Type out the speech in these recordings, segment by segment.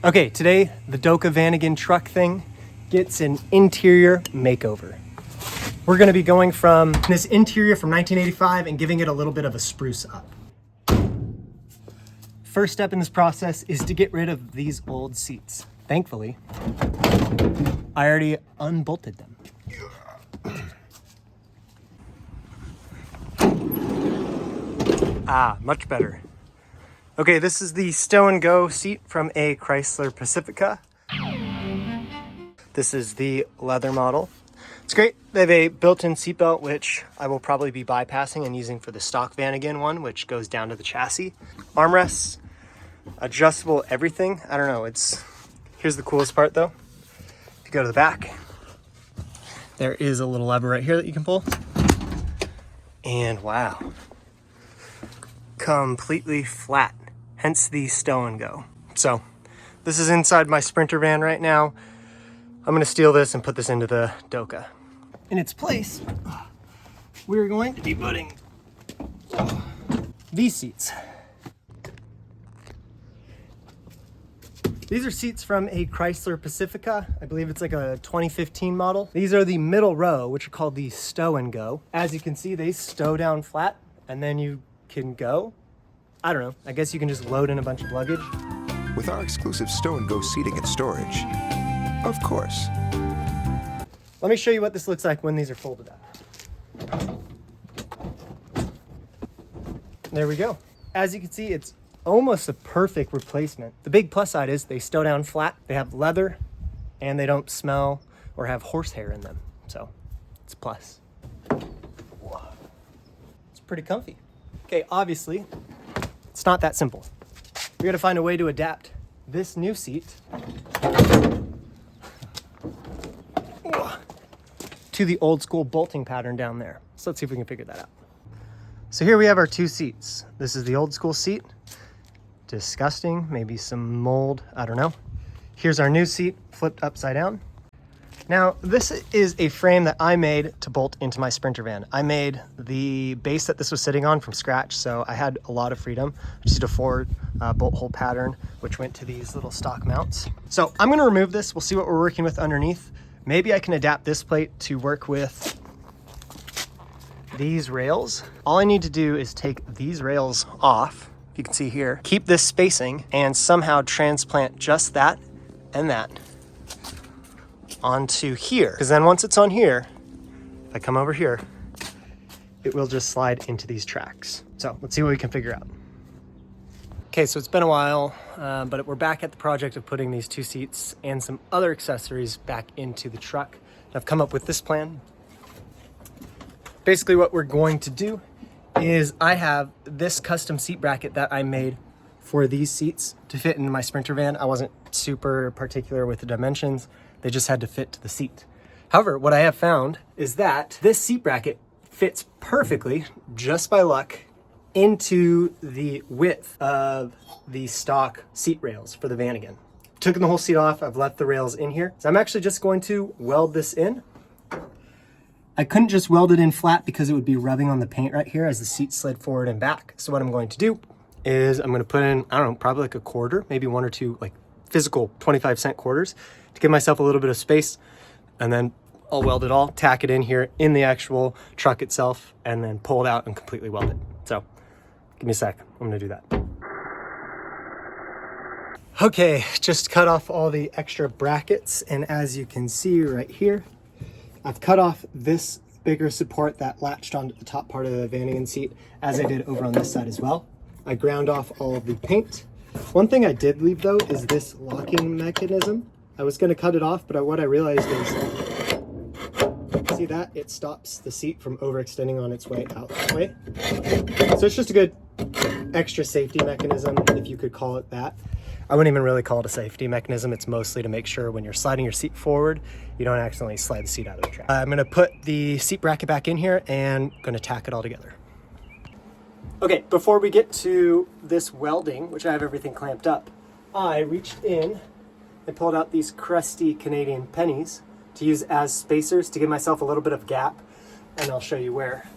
Okay, today the Doka Vanagon Truck thing gets an interior makeover. We're gonna be going from this interior from 1985 and giving it a little bit of a spruce up. First step in this process is to get rid of these old seats. Thankfully, I already unbolted them. Ah, much better. Okay, this is the stow and go seat from a Chrysler Pacifica. This is the leather model. It's great. They have a built-in seatbelt, which I will probably be bypassing and using for the stock Vanagon one, which goes down to the chassis. Armrests, adjustable everything. I don't know, here's the coolest part though. If you go to the back, there is a little lever right here that you can pull. And wow, completely flat, hence the stow and go. So this is inside my Sprinter van right now. I'm gonna steal this and put this into the Doka. In its place, we're going to be putting these seats. These are seats from a Chrysler Pacifica. I believe it's like a 2015 model. These are the middle row, which are called the stow and go. As you can see, they stow down flat and then you can go. I don't know, I guess you can just load in a bunch of luggage. With our exclusive stow and go seating and storage, of course. Let me show you what this looks like when these are folded up. There we go. As you can see, it's almost a perfect replacement. The big plus side is they stow down flat, they have leather, and they don't smell or have horsehair in them. So it's a plus. It's pretty comfy. Okay, obviously, it's not that simple. We gotta find a way to adapt this new seat to the old school bolting pattern down there. So let's see if we can figure that out. So here we have our two seats. This is the old school seat. Disgusting, maybe some mold, I don't know. Here's our new seat, flipped upside down. Now, this is a frame that I made to bolt into my Sprinter van. I made the base that this was sitting on from scratch, so I had a lot of freedom. I just did a forward bolt hole pattern, which went to these little stock mounts. So I'm gonna remove this. We'll see what we're working with underneath. Maybe I can adapt this plate to work with these rails. All I need to do is take these rails off, you can see here, keep this spacing, and somehow transplant just that and that onto here. Because then once it's on here, if I come over here, it will just slide into these tracks. So let's see what we can figure out. Okay, so it's been a while, but we're back at the project of putting these two seats and some other accessories back into the truck. I've come up with this plan. Basically what we're going to do is I have this custom seat bracket that I made for these seats to fit into my Sprinter van. I wasn't super particular with the dimensions. They just had to fit to the seat. However, what I have found is that this seat bracket fits perfectly, just by luck, into the width of the stock seat rails for the Vanagon. Taken the whole seat off, I've left the rails in here. So I'm actually just going to weld this in. I couldn't just weld it in flat because it would be rubbing on the paint right here as the seat slid forward and back. So what I'm going to do is I'm going to put in, I don't know, probably like a quarter, maybe one or two like physical 25-cent quarters to give myself a little bit of space. And then I'll weld it all, tack it in here in the actual truck itself, and then pull it out and completely weld it. So give me a sec, I'm gonna do that. Okay, just cut off all the extra brackets, and as you can see right here, I've cut off this bigger support that latched onto the top part of the Vanagon seat, as I did over on this side as well. I ground off all of the paint. One thing I did leave though is this locking mechanism. I was gonna cut it off, but what I realized is, see that? It stops the seat from overextending on its way out that way. So it's just a good extra safety mechanism, if you could call it that. I wouldn't even really call it a safety mechanism. It's mostly to make sure when you're sliding your seat forward, you don't accidentally slide the seat out of the track. I'm gonna put the seat bracket back in here and gonna tack it all together. Okay, before we get to this welding, which I have everything clamped up, I reached in and pulled out these crusty Canadian pennies to use as spacers to give myself a little bit of gap, and I'll show you where.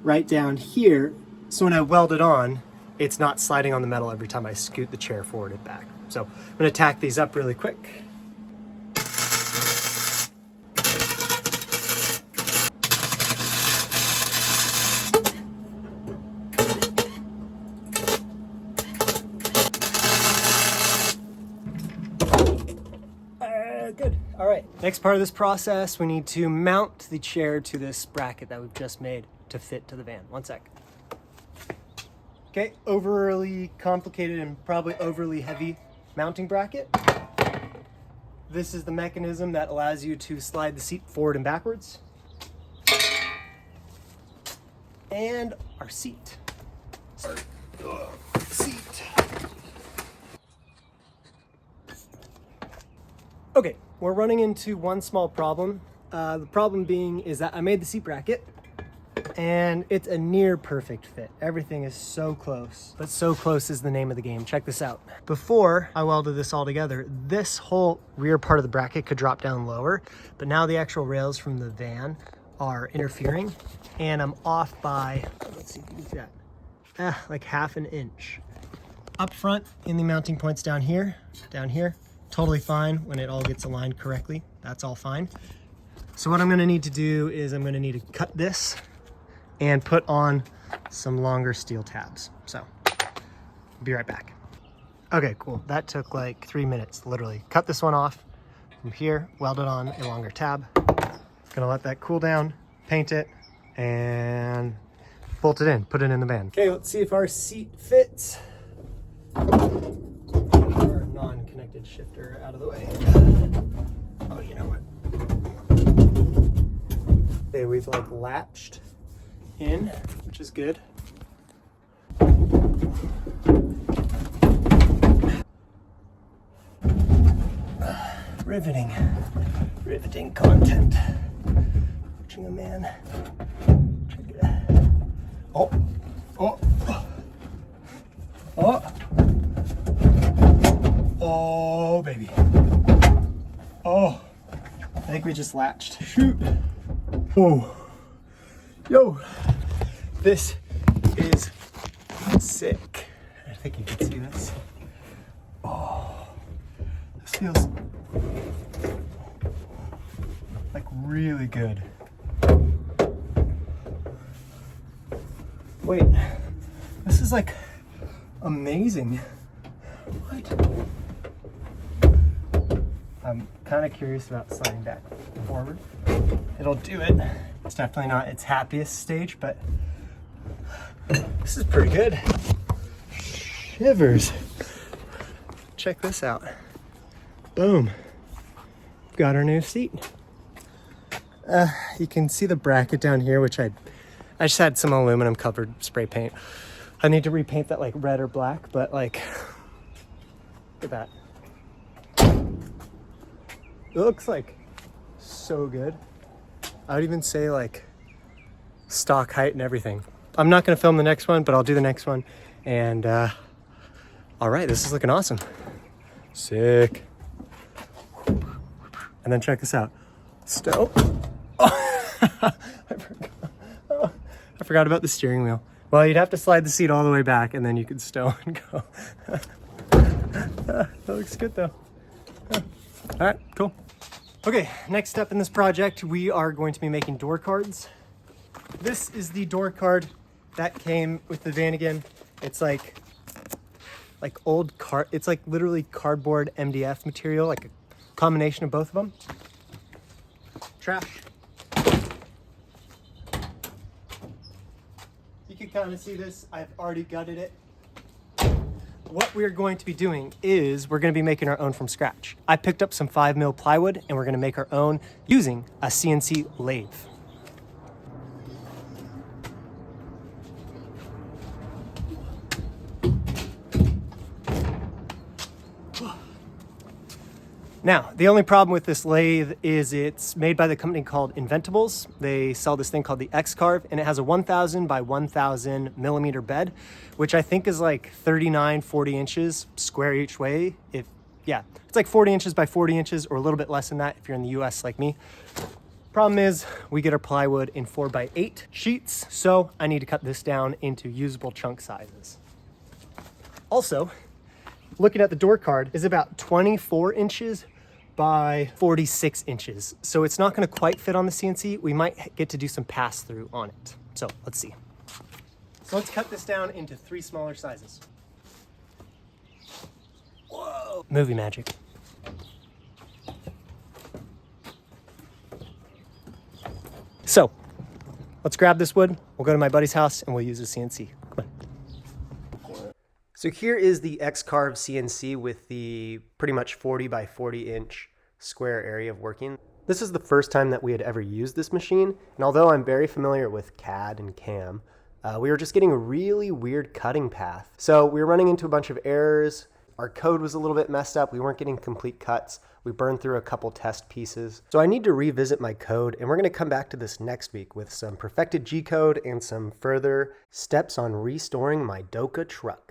Right down here, so when I weld it on, it's not sliding on the metal every time I scoot the chair forward and back. So I'm gonna tack these up really quick. Good. All right. Next part of this process, we need to mount the chair to this bracket that we've just made to fit to the van. One sec. Okay, overly complicated and probably overly heavy mounting bracket. This is the mechanism that allows you to slide the seat forward and backwards. And our seat. Okay, we're running into one small problem. The problem being is that I made the seat bracket and it's a near perfect fit. Everything is so close, but so close is the name of the game. Check this out. Before I welded this all together, this whole rear part of the bracket could drop down lower, but now the actual rails from the van are interfering and I'm off by, let's see if you can see that, like half an inch. Up front in the mounting points down here, totally fine when it all gets aligned correctly. That's all fine. So what I'm gonna need to do is I'm gonna need to cut this and put on some longer steel tabs. So, be right back. Okay, cool. That took like 3 minutes, literally. Cut this one off from here, weld it on a longer tab. Gonna let that cool down, paint it, and bolt it in, put it in the van. Okay, let's see if our seat fits. Our non-connected shifter out of the way. Oh, you know what? Okay, we've like latched in, which is good. Riveting content. Watching a man. Oh, oh, oh, oh, baby. Oh, I think we just latched. Shoot. Oh, yo, this is sick. I think you can see this. Oh, this feels like really good. Wait, this is like amazing. What? I'm kind of curious about sliding back and forward. It'll do it. It's definitely not its happiest stage, but this is pretty good. Shivers. Check this out. Boom. Got our new seat. You can see the bracket down here, which I just had some aluminum covered spray paint. I need to repaint that like red or black, but like, look at that. It looks like so good. I would even say like stock height and everything. I'm not gonna film the next one, but I'll do the next one. And all right, this is looking awesome. Sick. And then check this out. Stow. Oh, I forgot about the steering wheel. Well, you'd have to slide the seat all the way back and then you could stow and go. That looks good though. All right, cool. Okay, next step in this project, we are going to be making door cards. This is the door card that came with the Vanagon. It's like old card. It's like literally cardboard MDF material, like a combination of both of them. Trash. You can kind of see this. I've already gutted it. What we're going to be doing is we're going to be making our own from scratch. I picked up some 5mm plywood and we're going to make our own using a CNC lathe. Now, the only problem with this lathe is it's made by the company called Inventables. They sell this thing called the X-Carve, and it has a 1,000 by 1,000 millimeter bed, which I think is like 39, 40 inches square each way. It's like 40 inches by 40 inches or a little bit less than that if you're in the US like me. Problem is, we get our plywood in 4x8 sheets, so I need to cut this down into usable chunk sizes. Also, looking at the door card, is about 24 inches by 46 inches. So it's not gonna quite fit on the CNC. We might get to do some pass through on it. So let's see. So let's cut this down into 3 smaller sizes. Whoa, movie magic. So let's grab this wood. We'll go to my buddy's house and we'll use the CNC. Come on. So here is the X-Carve CNC with the pretty much 40 by 40 inch square area of working. This is the first time that we had ever used this machine, and although I'm very familiar with CAD and CAM, we were just getting a really weird cutting path. So we were running into a bunch of errors. Our code was a little bit messed up. We weren't getting complete cuts. We burned through a couple test pieces. So I need to revisit my code, and we're gonna come back to this next week with some perfected G code and some further steps on restoring my Doka truck.